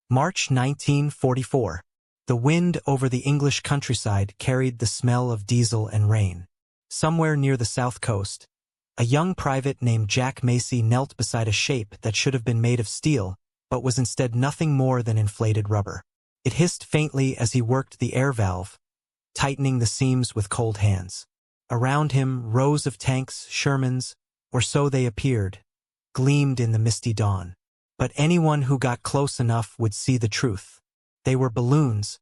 March 1944. The wind over the English countryside carried the smell of diesel and rain. Somewhere near the south coast, a young private named Jack Macy knelt beside a shape that should have been made of steel, but was instead nothing more than inflated rubber. It hissed faintly as he worked the air valve, tightening the seams with cold hands. Around him, rows of tanks, Shermans, or so they appeared, gleamed in the misty dawn. But anyone who got close enough would see the truth. They were balloons,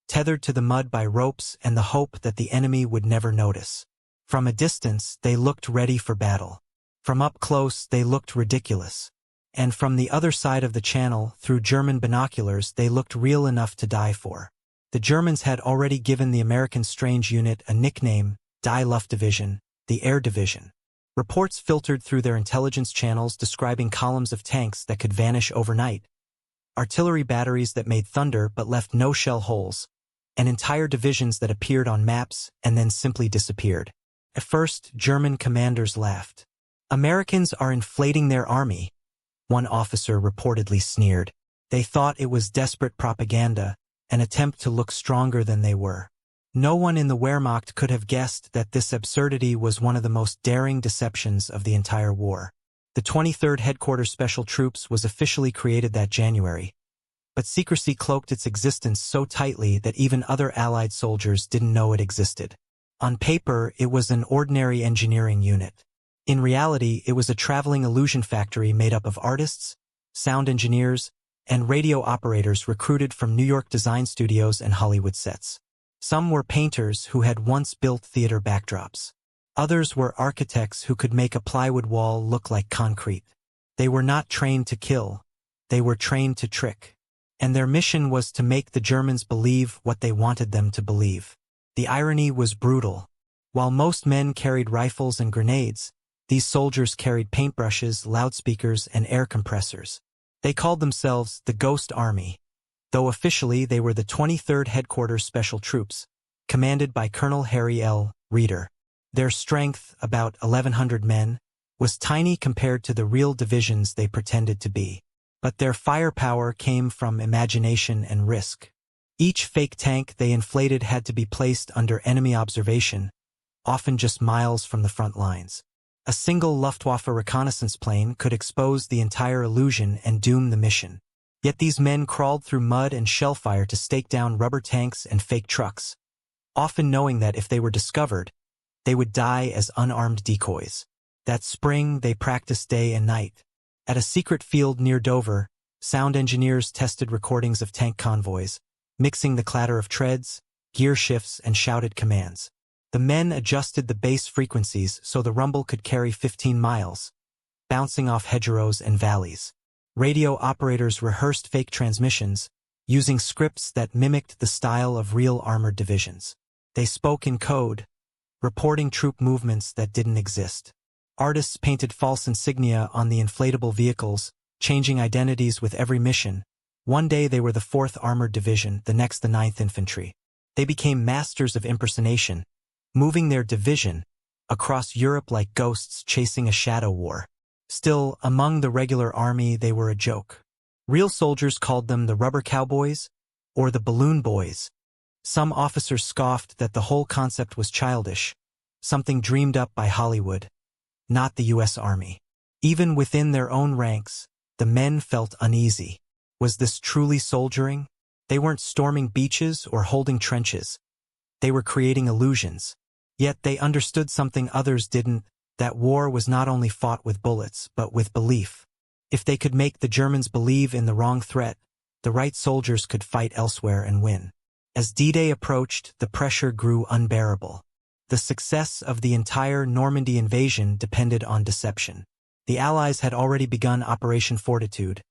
tethered to the mud by ropes and the hope that the enemy would never notice. From a distance, they looked ready for battle. From up close, they looked ridiculous. And from the other side of the channel, through German binoculars, they looked real enough to die for. The Germans had already given the American strange unit a nickname, Die Luftdivision, the Air Division. Reports filtered through their intelligence channels describing columns of tanks that could vanish overnight, artillery batteries that made thunder but left no shell holes, and entire divisions that appeared on maps and then simply disappeared. At first, German commanders laughed. "Americans are inflating their army," one officer reportedly sneered. They thought it was desperate propaganda, an attempt to look stronger than they were. No one in the Wehrmacht could have guessed that this absurdity was one of the most daring deceptions of the entire war. The 23rd Headquarters Special Troops was officially created that January, but secrecy cloaked its existence so tightly that even other Allied soldiers didn't know it existed. On paper, it was an ordinary engineering unit. In reality, it was a traveling illusion factory made up of artists, sound engineers, and radio operators recruited from New York design studios and Hollywood sets. Some were painters who had once built theater backdrops. Others were architects who could make a plywood wall look like concrete. They were not trained to kill. They were trained to trick. And their mission was to make the Germans believe what they wanted them to believe. The irony was brutal. While most men carried rifles and grenades, these soldiers carried paintbrushes, loudspeakers, and air compressors. They called themselves the Ghost Army, though officially they were the 23rd Headquarters Special Troops, commanded by Colonel Harry L. Reeder. Their strength, about 1,100 men, was tiny compared to the real divisions they pretended to be. But their firepower came from imagination and risk. Each fake tank they inflated had to be placed under enemy observation, often just miles from the front lines. A single Luftwaffe reconnaissance plane could expose the entire illusion and doom the mission. Yet these men crawled through mud and shellfire to stake down rubber tanks and fake trucks, often knowing that if they were discovered, they would die as unarmed decoys. That spring, they practiced day and night. At a secret field near Dover, sound engineers tested recordings of tank convoys, mixing the clatter of treads, gear shifts, and shouted commands. The men adjusted the base frequencies so the rumble could carry 15 miles, bouncing off hedgerows and valleys. Radio operators rehearsed fake transmissions, using scripts that mimicked the style of real armored divisions. They spoke in code, reporting troop movements that didn't exist. Artists painted false insignia on the inflatable vehicles, changing identities with every mission. One day they were the 4th Armored Division, the next the 9th Infantry. They became masters of impersonation, moving their division across Europe like ghosts chasing a shadow war. Still, among the regular army, they were a joke. Real soldiers called them the Rubber Cowboys or the Balloon Boys. Some officers scoffed that the whole concept was childish, something dreamed up by Hollywood, not the U.S. Army. Even within their own ranks, the men felt uneasy. Was this truly soldiering? They weren't storming beaches or holding trenches. They were creating illusions. Yet they understood something others didn't, that war was not only fought with bullets, but with belief. If they could make the Germans believe in the wrong threat, the right soldiers could fight elsewhere and win. As D-Day approached, the pressure grew unbearable. The success of the entire Normandy invasion depended on deception. The Allies had already begun Operation Fortitude,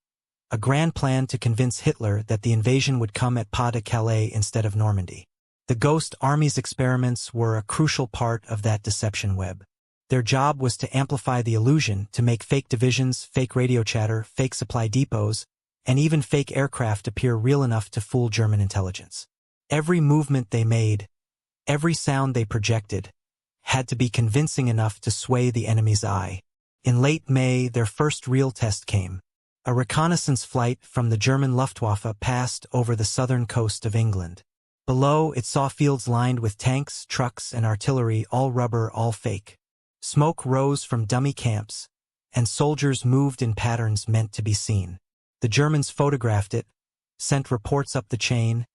a grand plan to convince Hitler that the invasion would come at Pas de Calais instead of Normandy. The Ghost Army's experiments were a crucial part of that deception web. Their job was to amplify the illusion, to make fake divisions, fake radio chatter, fake supply depots, and even fake aircraft appear real enough to fool German intelligence. Every movement they made, every sound they projected, had to be convincing enough to sway the enemy's eye. In late May, their first real test came. A reconnaissance flight from the German Luftwaffe passed over the southern coast of England. Below, it saw fields lined with tanks, trucks, and artillery, all rubber, all fake. Smoke rose from dummy camps, and soldiers moved in patterns meant to be seen. The Germans photographed it, sent reports up the chain,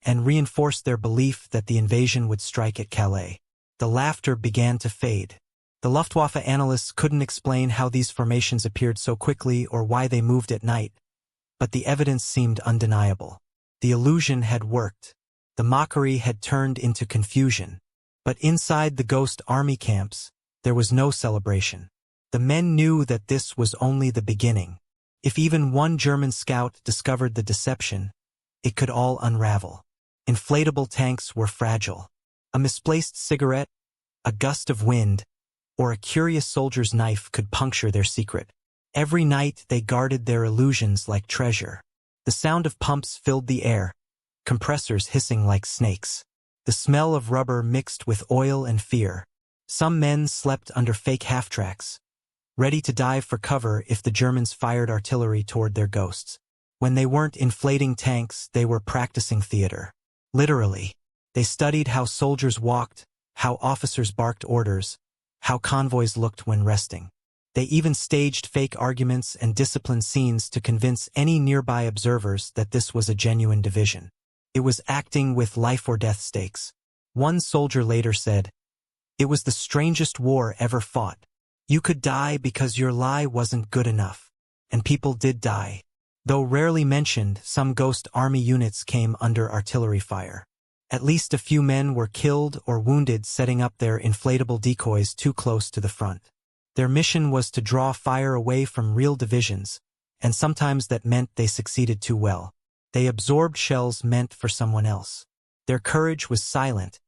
and reinforced their belief that the invasion would strike at Calais. The laughter began to fade. The Luftwaffe analysts couldn't explain how these formations appeared so quickly or why they moved at night, but the evidence seemed undeniable. The illusion had worked. The mockery had turned into confusion. But inside the ghost army camps, there was no celebration. The men knew that this was only the beginning. If even one German scout discovered the deception, it could all unravel. Inflatable tanks were fragile. A misplaced cigarette, a gust of wind, or a curious soldier's knife could puncture their secret. Every night they guarded their illusions like treasure. The sound of pumps filled the air, compressors hissing like snakes. The smell of rubber mixed with oil and fear. Some men slept under fake half-tracks, ready to dive for cover if the Germans fired artillery toward their ghosts. When they weren't inflating tanks, they were practicing theater. Literally. They studied how soldiers walked, how officers barked orders, how convoys looked when resting. They even staged fake arguments and discipline scenes to convince any nearby observers that this was a genuine division. It was acting with life-or-death stakes. One soldier later said, "It was the strangest war ever fought. You could die because your lie wasn't good enough." And people did die. Though rarely mentioned, some ghost army units came under artillery fire. At least a few men were killed or wounded setting up their inflatable decoys too close to the front. Their mission was to draw fire away from real divisions, and sometimes that meant they succeeded too well. They absorbed shells meant for someone else. Their courage was silent,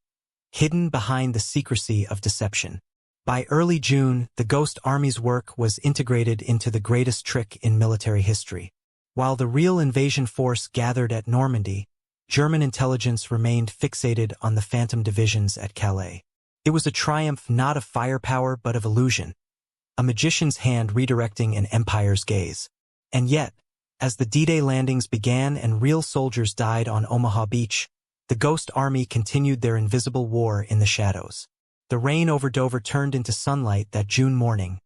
hidden behind the secrecy of deception. By early June, the Ghost Army's work was integrated into the greatest trick in military history. While the real invasion force gathered at Normandy, German intelligence remained fixated on the phantom divisions at Calais. It was a triumph not of firepower but of illusion, a magician's hand redirecting an empire's gaze. And yet, as the D-Day landings began and real soldiers died on Omaha Beach, the Ghost Army continued their invisible war in the shadows. The rain over Dover turned into sunlight that June morning,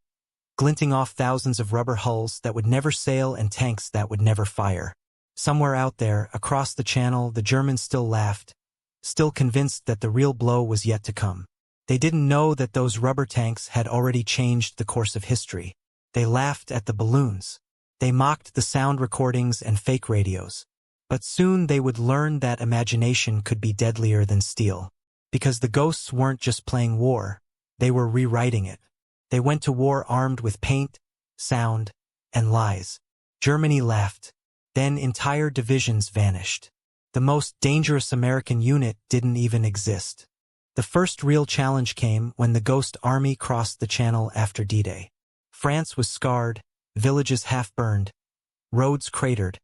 glinting off thousands of rubber hulls that would never sail and tanks that would never fire. Somewhere out there, across the channel, the Germans still laughed, still convinced that the real blow was yet to come. They didn't know that those rubber tanks had already changed the course of history. They laughed at the balloons. They mocked the sound recordings and fake radios. But soon they would learn that imagination could be deadlier than steel. Because the ghosts weren't just playing war, they were rewriting it. They went to war armed with paint, sound, and lies. Germany laughed. Then entire divisions vanished. The most dangerous American unit didn't even exist. The first real challenge came when the Ghost Army crossed the Channel after D-Day. France was scarred, villages half-burned, roads cratered,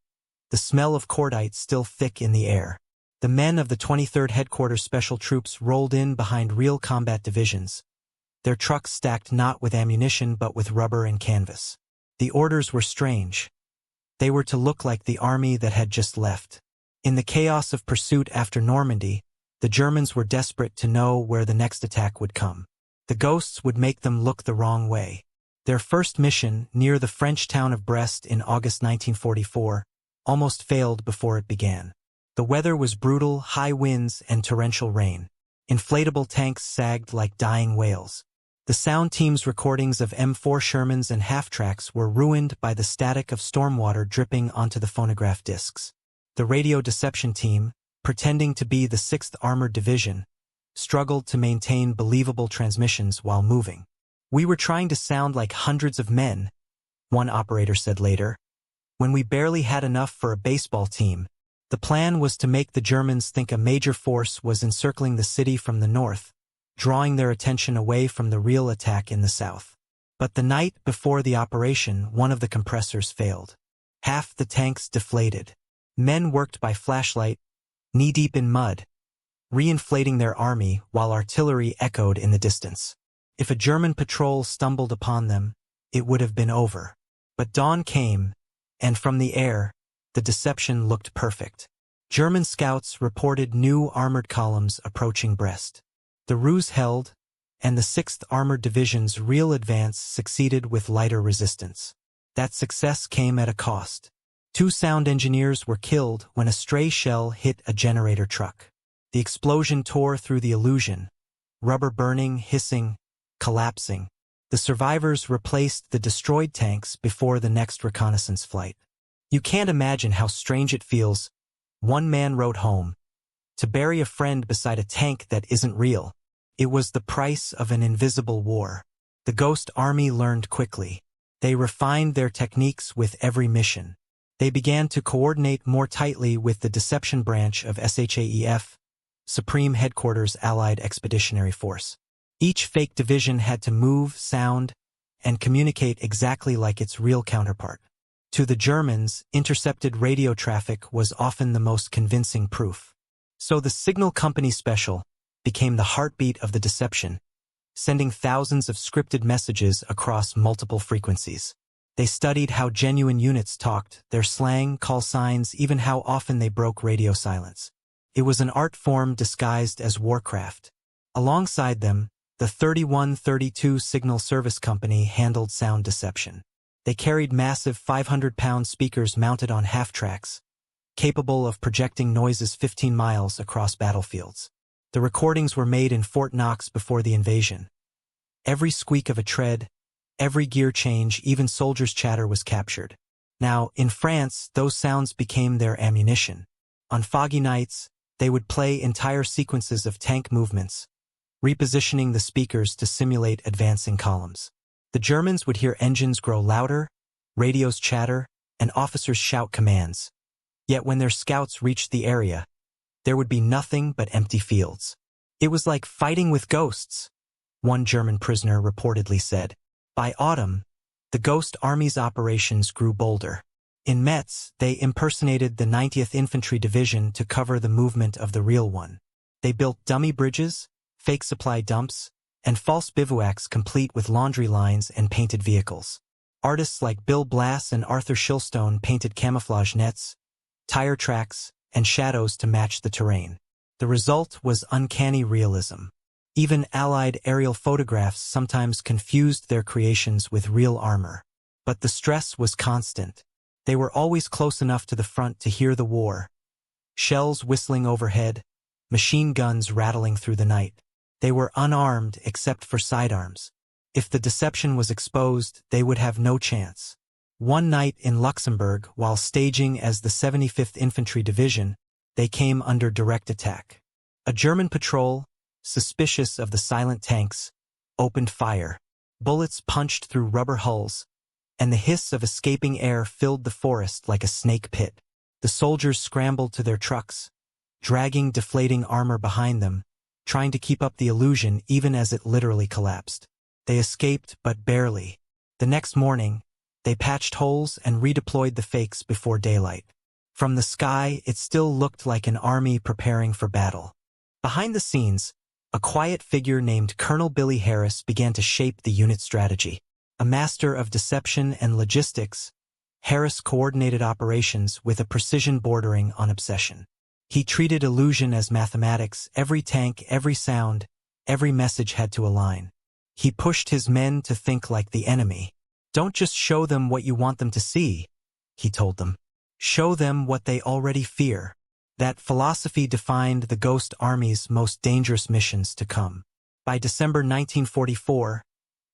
the smell of cordite still thick in the air. The men of the 23rd Headquarters Special Troops rolled in behind real combat divisions, their trucks stacked not with ammunition but with rubber and canvas. The orders were strange. They were to look like the army that had just left. In the chaos of pursuit after Normandy, the Germans were desperate to know where the next attack would come. The ghosts would make them look the wrong way. Their first mission, near the French town of Brest in August 1944, almost failed before it began. The weather was brutal, high winds and torrential rain. Inflatable tanks sagged like dying whales. The sound team's recordings of M4 Shermans and half-tracks were ruined by the static of stormwater dripping onto the phonograph discs. The radio deception team, pretending to be the 6th Armored Division, struggled to maintain believable transmissions while moving. "We were trying to sound like hundreds of men," one operator said later, "when we barely had enough for a baseball team." The plan was to make the Germans think a major force was encircling the city from the north, drawing their attention away from the real attack in the south. But the night before the operation, one of the compressors failed. Half the tanks deflated. Men worked by flashlight, knee-deep in mud, reinflating their army while artillery echoed in the distance. If a German patrol stumbled upon them, it would have been over. But dawn came, And from the air, the deception looked perfect. German scouts reported new armored columns approaching Brest. The ruse held, and the 6th Armored Division's real advance succeeded with lighter resistance. That success came at a cost. 2 sound engineers were killed when a stray shell hit a generator truck. The explosion tore through the illusion, rubber burning, hissing, collapsing. The survivors replaced the destroyed tanks before the next reconnaissance flight. "You can't imagine how strange it feels," one man wrote home, "to bury a friend beside a tank that isn't real. It was the price of an invisible war." The Ghost Army learned quickly. They refined their techniques with every mission. They began to coordinate more tightly with the deception branch of SHAEF, Supreme Headquarters Allied Expeditionary Force. Each fake division had to move, sound, and communicate exactly like its real counterpart. To the Germans, intercepted radio traffic was often the most convincing proof. So the Signal Company Special became the heartbeat of the deception, sending thousands of scripted messages across multiple frequencies. They studied how genuine units talked, their slang, call signs, even how often they broke radio silence. It was an art form disguised as warcraft. Alongside them, the 3132 Signal Service Company handled sound deception. They carried massive 500-pound speakers mounted on half-tracks, capable of projecting noises 15 miles across battlefields. The recordings were made in Fort Knox before the invasion. Every squeak of a tread, every gear change, even soldiers' chatter was captured. Now, in France, those sounds became their ammunition. On foggy nights, they would play entire sequences of tank movements, repositioning the speakers to simulate advancing columns. The Germans would hear engines grow louder, radios chatter, and officers shout commands. Yet when their scouts reached the area, there would be nothing but empty fields. It was like fighting with ghosts, one German prisoner reportedly said. By autumn, the Ghost Army's operations grew bolder. In Metz, they impersonated the 90th Infantry Division to cover the movement of the real one. They built dummy bridges, fake supply dumps, and false bivouacs complete with laundry lines and painted vehicles. Artists like Bill Blass and Arthur Shilstone painted camouflage nets, tire tracks, and shadows to match the terrain. The result was uncanny realism. Even Allied aerial photographs sometimes confused their creations with real armor. But the stress was constant. They were always close enough to the front to hear the war. Shells whistling overhead, machine guns rattling through the night. They were unarmed except for sidearms. If the deception was exposed, they would have no chance. One night in Luxembourg, while staging as the 75th Infantry Division, they came under direct attack. A German patrol, suspicious of the silent tanks, opened fire. Bullets punched through rubber hulls, and the hiss of escaping air filled the forest like a snake pit. The soldiers scrambled to their trucks, dragging deflating armor behind them, trying to keep up the illusion even as it literally collapsed. They escaped, but barely. The next morning, they patched holes and redeployed the fakes before daylight. From the sky, it still looked like an army preparing for battle. Behind the scenes, a quiet figure named Colonel Billy Harris began to shape the unit strategy. A master of deception and logistics, Harris coordinated operations with a precision bordering on obsession. He treated illusion as mathematics. Every tank, every sound, every message had to align. He pushed his men to think like the enemy. "Don't just show them what you want them to see," he told them. "Show them what they already fear." That philosophy defined the Ghost Army's most dangerous missions to come. By December 1944,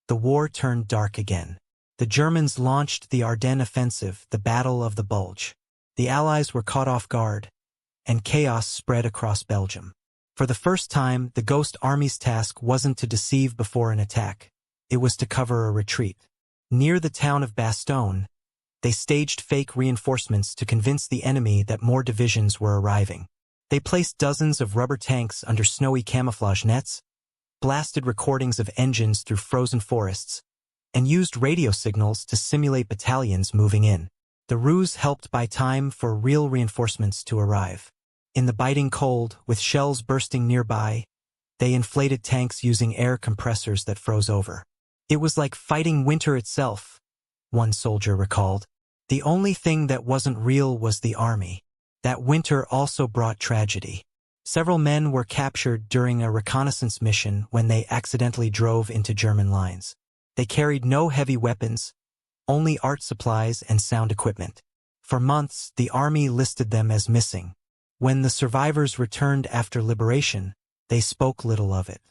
the war turned dark again. The Germans launched the Ardennes Offensive, the Battle of the Bulge. The Allies were caught off guard, and chaos spread across Belgium. For the first time, the Ghost Army's task wasn't to deceive before an attack. It was to cover a retreat. Near the town of Bastogne, they staged fake reinforcements to convince the enemy that more divisions were arriving. They placed dozens of rubber tanks under snowy camouflage nets, blasted recordings of engines through frozen forests, and used radio signals to simulate battalions moving in. The ruse helped buy time for real reinforcements to arrive. In the biting cold, with shells bursting nearby, they inflated tanks using air compressors that froze over. "It was like fighting winter itself," one soldier recalled. The only thing that wasn't real was the army. That winter also brought tragedy. Several men were captured during a reconnaissance mission when they accidentally drove into German lines. They carried no heavy weapons, only art supplies and sound equipment. For months, the army listed them as missing. When the survivors returned after liberation, they spoke little of it.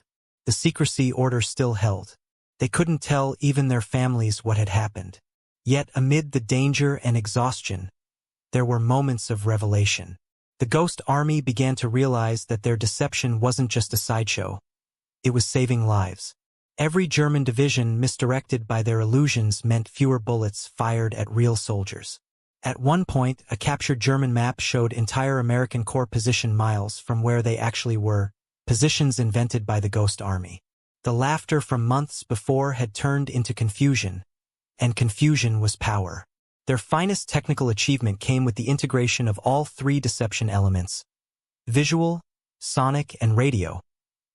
The secrecy order still held. They couldn't tell even their families what had happened. Yet amid the danger and exhaustion, there were moments of revelation. The Ghost Army began to realize that their deception wasn't just a sideshow. It was saving lives. Every German division misdirected by their illusions meant fewer bullets fired at real soldiers. At one point, a captured German map showed entire American corps position miles from where they actually were, positions invented by the Ghost Army. The laughter from months before had turned into confusion, and confusion was power. Their finest technical achievement came with the integration of all three deception elements, visual, sonic, and radio,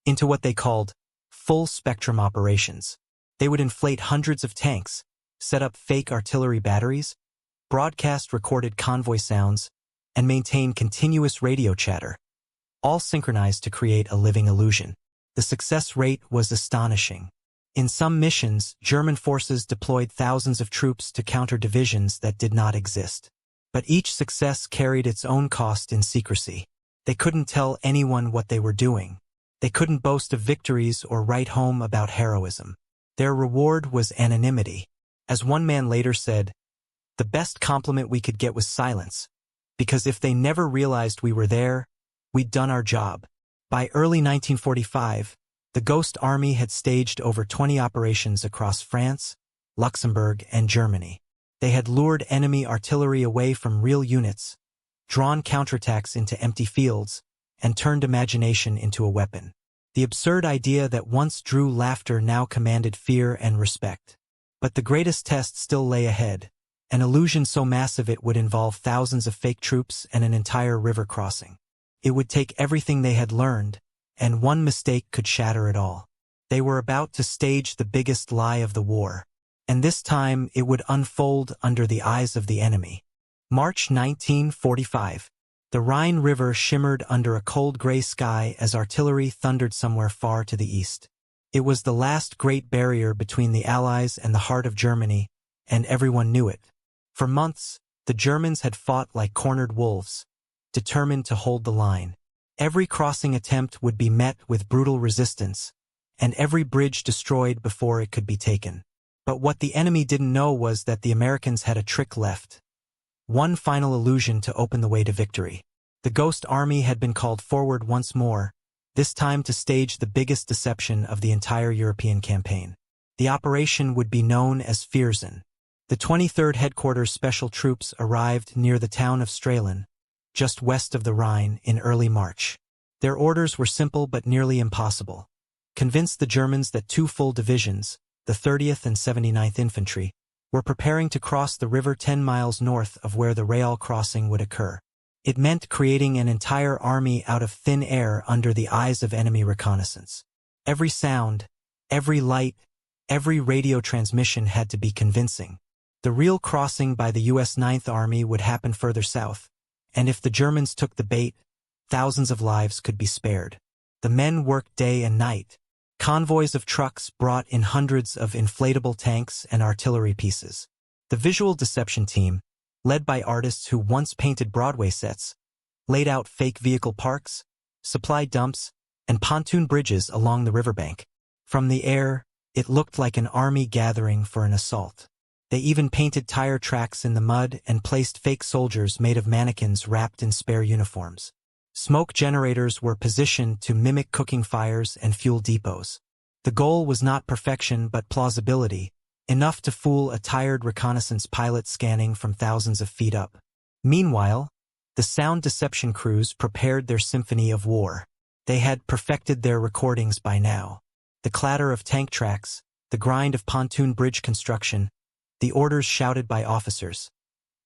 into what they called full-spectrum operations. They would inflate hundreds of tanks, set up fake artillery batteries, broadcast recorded convoy sounds, and maintain continuous radio chatter, all synchronized to create a living illusion. The success rate was astonishing. In some missions, German forces deployed thousands of troops to counter divisions that did not exist. But each success carried its own cost in secrecy. They couldn't tell anyone what they were doing. They couldn't boast of victories or write home about heroism. Their reward was anonymity. As one man later said, "The best compliment we could get was silence, because if they never realized we were there, we'd done our job." By early 1945, the Ghost Army had staged over 20 operations across France, Luxembourg, and Germany. They had lured enemy artillery away from real units, drawn counterattacks into empty fields, and turned imagination into a weapon. The absurd idea that once drew laughter now commanded fear and respect. But the greatest test still lay ahead, an illusion so massive it would involve thousands of fake troops and an entire river crossing. It would take everything they had learned, and one mistake could shatter it all. They were about to stage the biggest lie of the war, and this time it would unfold under the eyes of the enemy. March 1945. The Rhine River shimmered under a cold gray sky as artillery thundered somewhere far to the east. It was the last great barrier between the Allies and the heart of Germany, and everyone knew it. For months, the Germans had fought like cornered wolves, determined to hold the line. Every crossing attempt would be met with brutal resistance, and every bridge destroyed before it could be taken. But what the enemy didn't know was that the Americans had a trick left. One final illusion to open the way to victory. The Ghost Army had been called forward once more, this time to stage the biggest deception of the entire European campaign. The operation would be known as Viersen. The 23rd Headquarters Special Troops arrived near the town of Strehlen, just west of the Rhine, in early March. Their orders were simple but nearly impossible. Convince the Germans that two full divisions, the 30th and 79th Infantry, were preparing to cross the river 10 miles north of where the Real crossing would occur. It meant creating an entire army out of thin air under the eyes of enemy reconnaissance. Every sound, every light, every radio transmission had to be convincing. The real crossing by the U.S. Ninth Army would happen further south, and if the Germans took the bait, thousands of lives could be spared. The men worked day and night. Convoys of trucks brought in hundreds of inflatable tanks and artillery pieces. The visual deception team, led by artists who once painted Broadway sets, laid out fake vehicle parks, supply dumps, and pontoon bridges along the riverbank. From the air, it looked like an army gathering for an assault. They even painted tire tracks in the mud and placed fake soldiers made of mannequins wrapped in spare uniforms. Smoke generators were positioned to mimic cooking fires and fuel depots. The goal was not perfection but plausibility, enough to fool a tired reconnaissance pilot scanning from thousands of feet up. Meanwhile, the sound deception crews prepared their symphony of war. They had perfected their recordings by now. The clatter of tank tracks, the grind of pontoon bridge construction, the orders shouted by officers,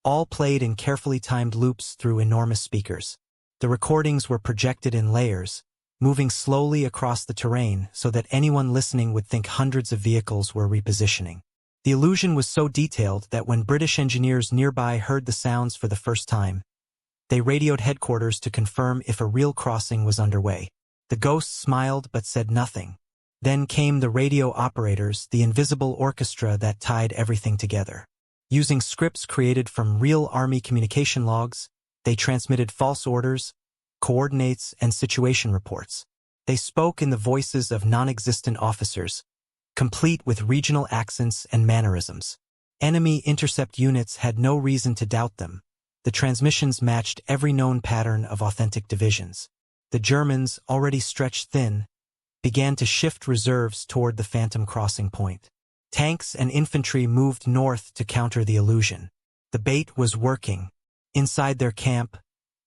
all played in carefully timed loops through enormous speakers. The recordings were projected in layers, moving slowly across the terrain so that anyone listening would think hundreds of vehicles were repositioning. The illusion was so detailed that when British engineers nearby heard the sounds for the first time, they radioed headquarters to confirm if a real crossing was underway. The ghost smiled but said nothing. Then came the radio operators, the invisible orchestra that tied everything together. Using scripts created from real army communication logs, they transmitted false orders, coordinates, and situation reports. They spoke in the voices of non-existent officers, complete with regional accents and mannerisms. Enemy intercept units had no reason to doubt them. The transmissions matched every known pattern of authentic divisions. The Germans, already stretched thin, began to shift reserves toward the phantom crossing point. Tanks and infantry moved north to counter the illusion. The bait was working. Inside their camp,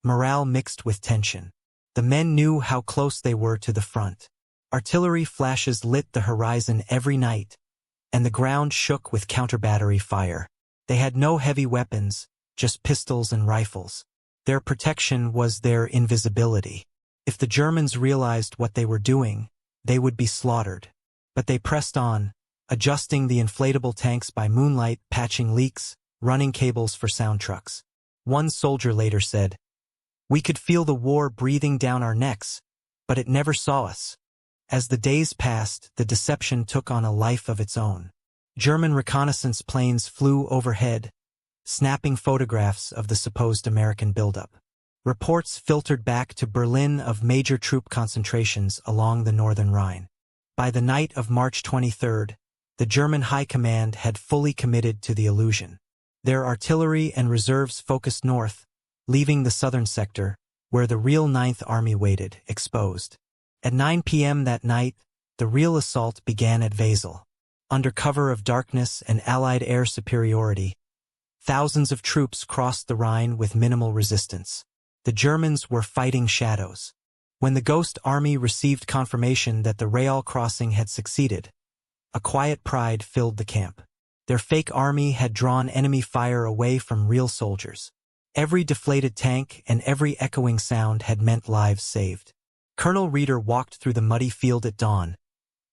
morale mixed with tension. The men knew how close they were to the front. Artillery flashes lit the horizon every night, and the ground shook with counter-battery fire. They had no heavy weapons, just pistols and rifles. Their protection was their invisibility. If the Germans realized what they were doing, they would be slaughtered. But they pressed on, adjusting the inflatable tanks by moonlight, patching leaks, running cables for sound trucks. One soldier later said, "We could feel the war breathing down our necks, but it never saw us." As the days passed, the deception took on a life of its own. German reconnaissance planes flew overhead, snapping photographs of the supposed American buildup. Reports filtered back to Berlin of major troop concentrations along the northern Rhine. By the night of March 23rd, the German High Command had fully committed to the illusion. Their artillery and reserves focused north, leaving the southern sector, where the real Ninth Army waited, exposed. At 9 p.m. that night, the real assault began at Wesel. Under cover of darkness and Allied air superiority, thousands of troops crossed the Rhine with minimal resistance. The Germans were fighting shadows. When the Ghost Army received confirmation that the Real crossing had succeeded, a quiet pride filled the camp. Their fake army had drawn enemy fire away from real soldiers. Every deflated tank and every echoing sound had meant lives saved. Colonel Reeder walked through the muddy field at dawn,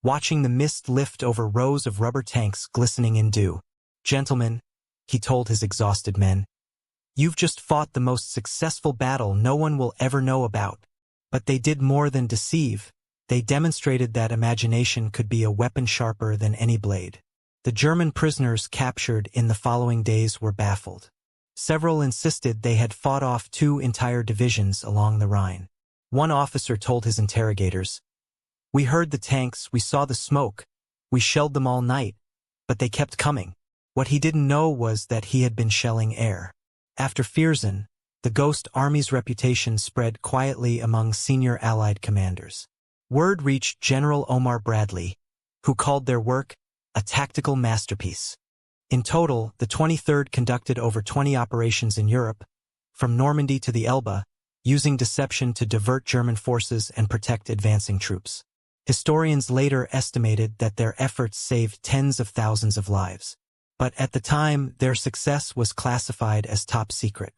watching the mist lift over rows of rubber tanks glistening in dew. "Gentlemen," he told his exhausted men, "you've just fought the most successful battle no one will ever know about." But they did more than deceive. They demonstrated that imagination could be a weapon sharper than any blade. The German prisoners captured in the following days were baffled. Several insisted they had fought off 2 entire divisions along the Rhine. One officer told his interrogators, "We heard the tanks, we saw the smoke, we shelled them all night, but they kept coming." What he didn't know was that he had been shelling air. After Viersen, the Ghost Army's reputation spread quietly among senior Allied commanders. Word reached General Omar Bradley, who called their work a tactical masterpiece. In total, the 23rd conducted over 20 operations in Europe, from Normandy to the Elbe, using deception to divert German forces and protect advancing troops. Historians later estimated that their efforts saved tens of thousands of lives. But at the time, their success was classified as top secret.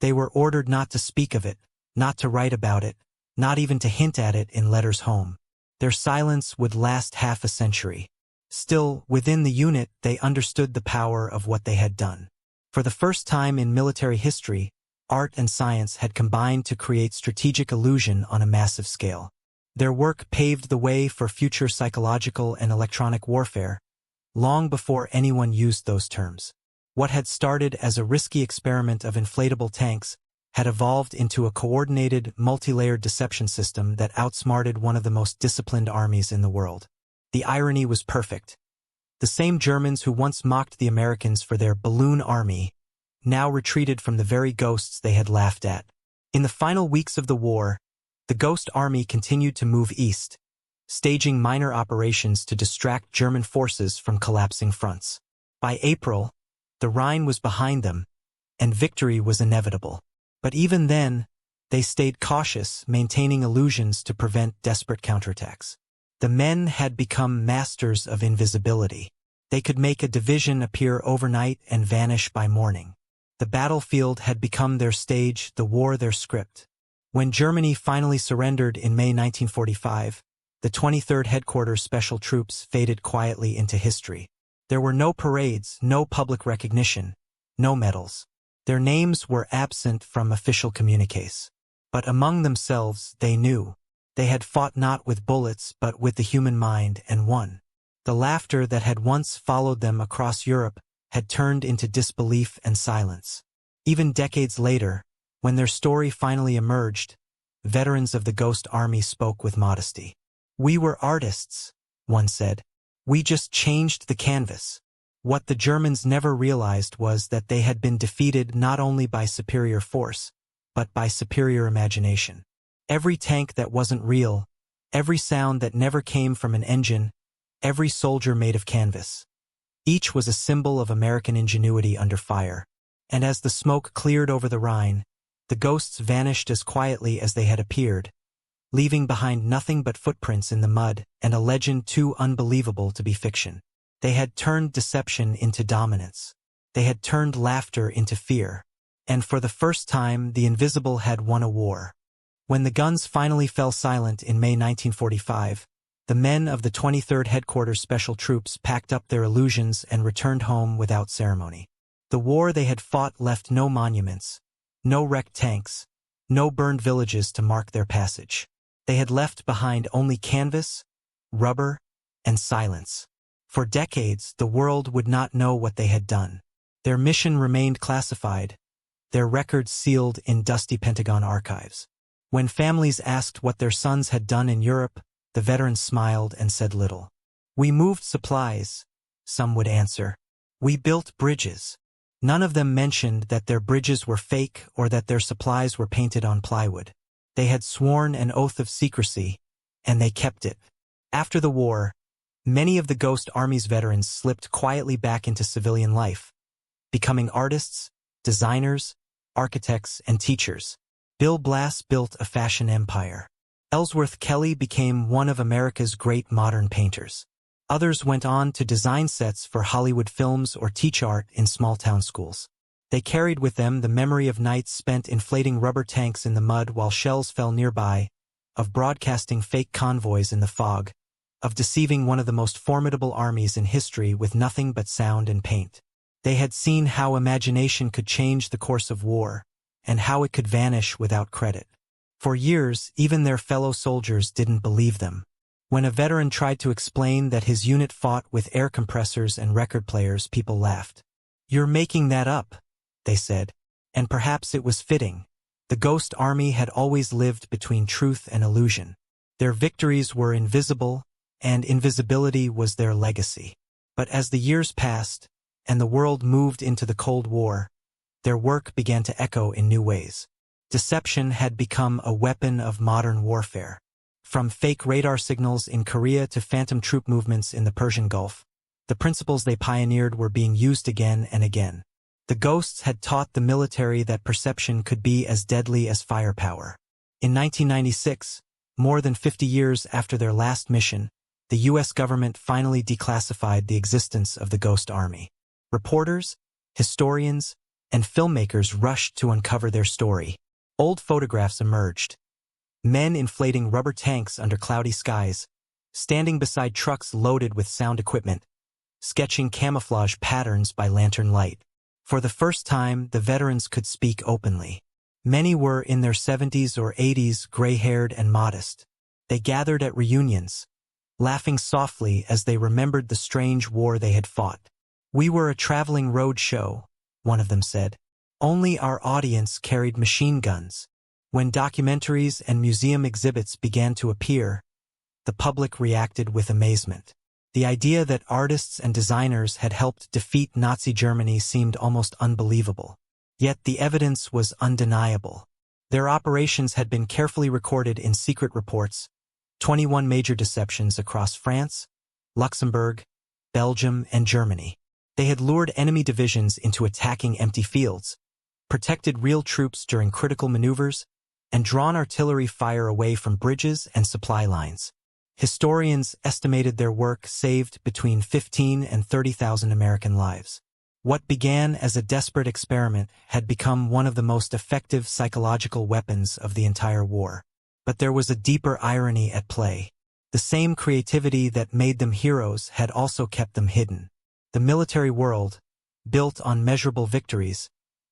They were ordered not to speak of it, not to write about it, not even to hint at it in letters home. Their silence would last half a century. Still, within the unit, they understood the power of what they had done. For the first time in military history, art and science had combined to create strategic illusion on a massive scale. Their work paved the way for future psychological and electronic warfare, long before anyone used those terms. What had started as a risky experiment of inflatable tanks had evolved into a coordinated, multi-layered deception system that outsmarted one of the most disciplined armies in the world. The irony was perfect. The same Germans who once mocked the Americans for their balloon army now retreated from the very ghosts they had laughed at. In the final weeks of the war, the Ghost Army continued to move east, staging minor operations to distract German forces from collapsing fronts. By April, the Rhine was behind them, and victory was inevitable. But even then, they stayed cautious, maintaining illusions to prevent desperate counterattacks. The men had become masters of invisibility. They could make a division appear overnight and vanish by morning. The battlefield had become their stage, the war their script. When Germany finally surrendered in May 1945, the 23rd Headquarters Special Troops faded quietly into history. There were no parades, no public recognition, no medals. Their names were absent from official communiques. But among themselves they knew. They had fought not with bullets but with the human mind and won. The laughter that had once followed them across Europe had turned into disbelief and silence. Even decades later, when their story finally emerged, veterans of the Ghost Army spoke with modesty. "We were artists," one said. "We just changed the canvas." What the Germans never realized was that they had been defeated not only by superior force, but by superior imagination. Every tank that wasn't real, every sound that never came from an engine, every soldier made of canvas. Each was a symbol of American ingenuity under fire. And as the smoke cleared over the Rhine, the ghosts vanished as quietly as they had appeared, leaving behind nothing but footprints in the mud and a legend too unbelievable to be fiction. They had turned deception into dominance. They had turned laughter into fear. And for the first time, the invisible had won a war. When the guns finally fell silent in May 1945, the men of the 23rd Headquarters Special Troops packed up their illusions and returned home without ceremony. The war they had fought left no monuments, no wrecked tanks, no burned villages to mark their passage. They had left behind only canvas, rubber, and silence. For decades, the world would not know what they had done. Their mission remained classified, their records sealed in dusty Pentagon archives. When families asked what their sons had done in Europe, the veterans smiled and said little. "We moved supplies," some would answer. "We built bridges." None of them mentioned that their bridges were fake or that their supplies were painted on plywood. They had sworn an oath of secrecy, and they kept it. After the war, many of the Ghost Army's veterans slipped quietly back into civilian life, becoming artists, designers, architects, and teachers. Bill Blass built a fashion empire. Ellsworth Kelly became one of America's great modern painters. Others went on to design sets for Hollywood films or teach art in small-town schools. They carried with them the memory of nights spent inflating rubber tanks in the mud while shells fell nearby, of broadcasting fake convoys in the fog, of deceiving one of the most formidable armies in history with nothing but sound and paint. They had seen how imagination could change the course of war, and how it could vanish without credit. For years, even their fellow soldiers didn't believe them. When a veteran tried to explain that his unit fought with air compressors and record players, people laughed. "You're making that up," they said. And perhaps it was fitting. The Ghost Army had always lived between truth and illusion. Their victories were invisible, and invisibility was their legacy. But as the years passed, and the world moved into the Cold War, their work began to echo in new ways. Deception had become a weapon of modern warfare. From fake radar signals in Korea to phantom troop movements in the Persian Gulf, the principles they pioneered were being used again and again. The ghosts had taught the military that perception could be as deadly as firepower. In 1996, more than 50 years after their last mission, the U.S. government finally declassified the existence of the Ghost Army. Reporters, historians, and filmmakers rushed to uncover their story. Old photographs emerged. Men inflating rubber tanks under cloudy skies, standing beside trucks loaded with sound equipment, sketching camouflage patterns by lantern light. For the first time, the veterans could speak openly. Many were in their 70s or 80s, gray-haired and modest. They gathered at reunions, laughing softly as they remembered the strange war they had fought. "We were a traveling road show," one of them said. "Only our audience carried machine guns." When documentaries and museum exhibits began to appear, the public reacted with amazement. The idea that artists and designers had helped defeat Nazi Germany seemed almost unbelievable. Yet the evidence was undeniable. Their operations had been carefully recorded in secret reports, 21 major deceptions across France, Luxembourg, Belgium, and Germany. They had lured enemy divisions into attacking empty fields, protected real troops during critical maneuvers, and drawn artillery fire away from bridges and supply lines. Historians estimated their work saved between 15 and 30,000 American lives. What began as a desperate experiment had become one of the most effective psychological weapons of the entire war. But there was a deeper irony at play. The same creativity that made them heroes had also kept them hidden. The military world, built on measurable victories,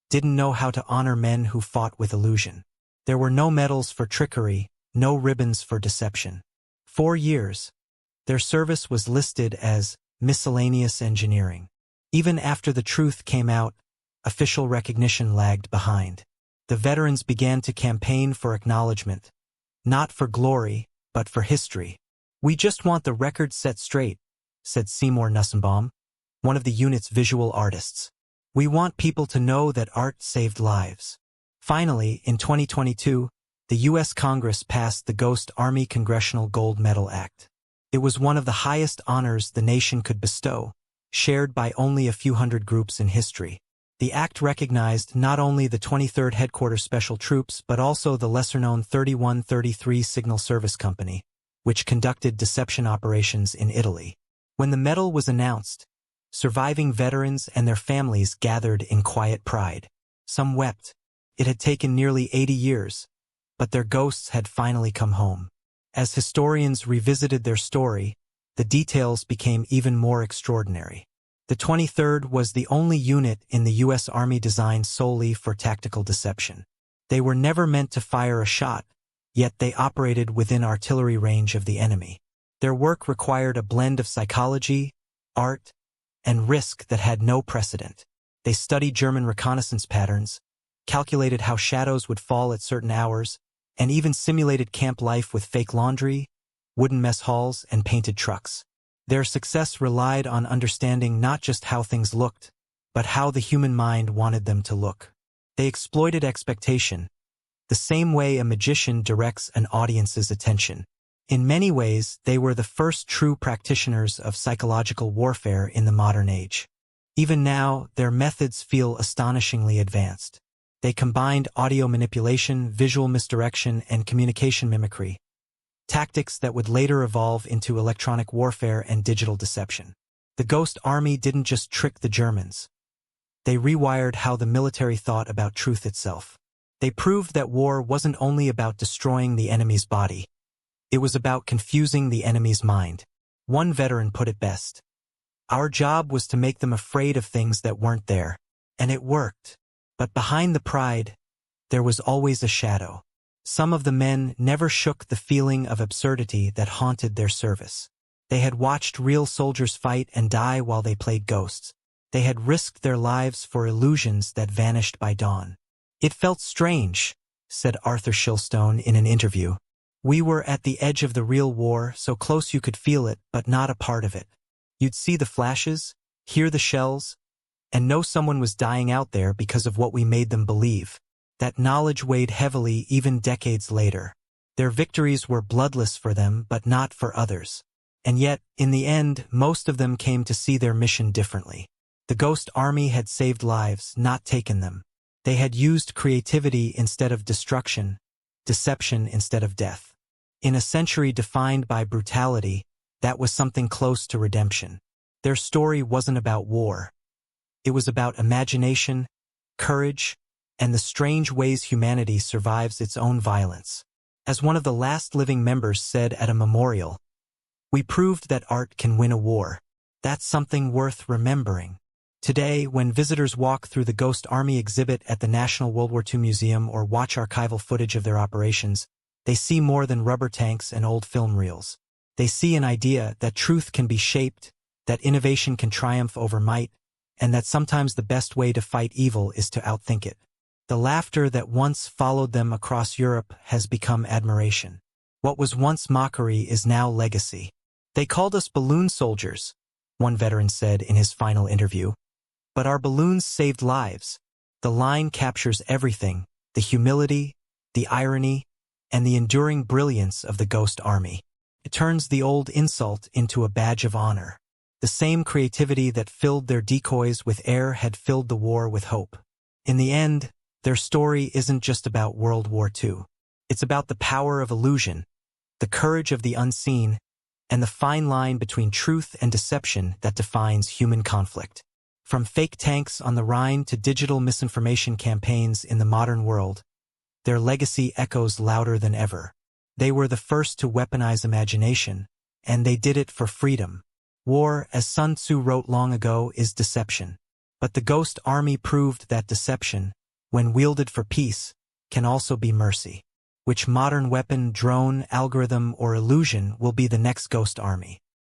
didn't know how to honor men who fought with illusion. There were no medals for trickery, no ribbons for deception. 4 years, their service was listed as miscellaneous engineering. Even after the truth came out, official recognition lagged behind. The veterans began to campaign for acknowledgement, not for glory, but for history. "We just want the record set straight," said Seymour Nussenbaum, one of the unit's visual artists. "We want people to know that art saved lives." Finally, in 2022, the U.S. Congress passed the Ghost Army Congressional Gold Medal Act. It was one of the highest honors the nation could bestow, shared by only a few hundred groups in history. The act recognized not only the 23rd Headquarters Special Troops but also the lesser-known 3133 Signal Service Company, which conducted deception operations in Italy. When the medal was announced, surviving veterans and their families gathered in quiet pride. Some wept. It had taken nearly 80 years, but their ghosts had finally come home. As historians revisited their story, the details became even more extraordinary. The 23rd was the only unit in the U.S. Army designed solely for tactical deception. They were never meant to fire a shot, yet they operated within artillery range of the enemy. Their work required a blend of psychology, art, and risk that had no precedent. They studied German reconnaissance patterns, calculated how shadows would fall at certain hours, and even simulated camp life with fake laundry, wooden mess halls, and painted trucks. Their success relied on understanding not just how things looked, but how the human mind wanted them to look. They exploited expectation, the same way a magician directs an audience's attention. In many ways, they were the first true practitioners of psychological warfare in the modern age. Even now, their methods feel astonishingly advanced. They combined audio manipulation, visual misdirection, and communication mimicry, tactics that would later evolve into electronic warfare and digital deception. The Ghost Army didn't just trick the Germans. They rewired how the military thought about truth itself. They proved that war wasn't only about destroying the enemy's body. It was about confusing the enemy's mind. One veteran put it best. "Our job was to make them afraid of things that weren't there." And it worked. But behind the pride, there was always a shadow. Some of the men never shook the feeling of absurdity that haunted their service. They had watched real soldiers fight and die while they played ghosts. They had risked their lives for illusions that vanished by dawn. "It felt strange," said Arthur Shilstone in an interview. "We were at the edge of the real war, so close you could feel it, but not a part of it. You'd see the flashes, hear the shells, and know someone was dying out there because of what we made them believe." That knowledge weighed heavily even decades later. Their victories were bloodless for them, but not for others. And yet, in the end, most of them came to see their mission differently. The Ghost Army had saved lives, not taken them. They had used creativity instead of destruction, deception instead of death. In a century defined by brutality, that was something close to redemption. Their story wasn't about war. It was about imagination, courage, and the strange ways humanity survives its own violence. As one of the last living members said at a memorial, "We proved that art can win a war. That's something worth remembering." Today, when visitors walk through the Ghost Army exhibit at the National World War II Museum or watch archival footage of their operations, they see more than rubber tanks and old film reels. They see an idea that truth can be shaped, that innovation can triumph over might, and that sometimes the best way to fight evil is to outthink it. The laughter that once followed them across Europe has become admiration. What was once mockery is now legacy. "They called us balloon soldiers," one veteran said in his final interview. "But our balloons saved lives." The line captures everything: the humility, the irony, and the enduring brilliance of the Ghost Army. It turns the old insult into a badge of honor. The same creativity that filled their decoys with air had filled the war with hope. In the end, their story isn't just about World War II. It's about the power of illusion, the courage of the unseen, and the fine line between truth and deception that defines human conflict. From fake tanks on the Rhine to digital misinformation campaigns in the modern world, their legacy echoes louder than ever. They were the first to weaponize imagination, and they did it for freedom. War, as Sun Tzu wrote long ago, is deception. But the Ghost Army proved that deception, when wielded for peace, can also be mercy. Which modern weapon, drone, algorithm, or illusion will be the next Ghost Army?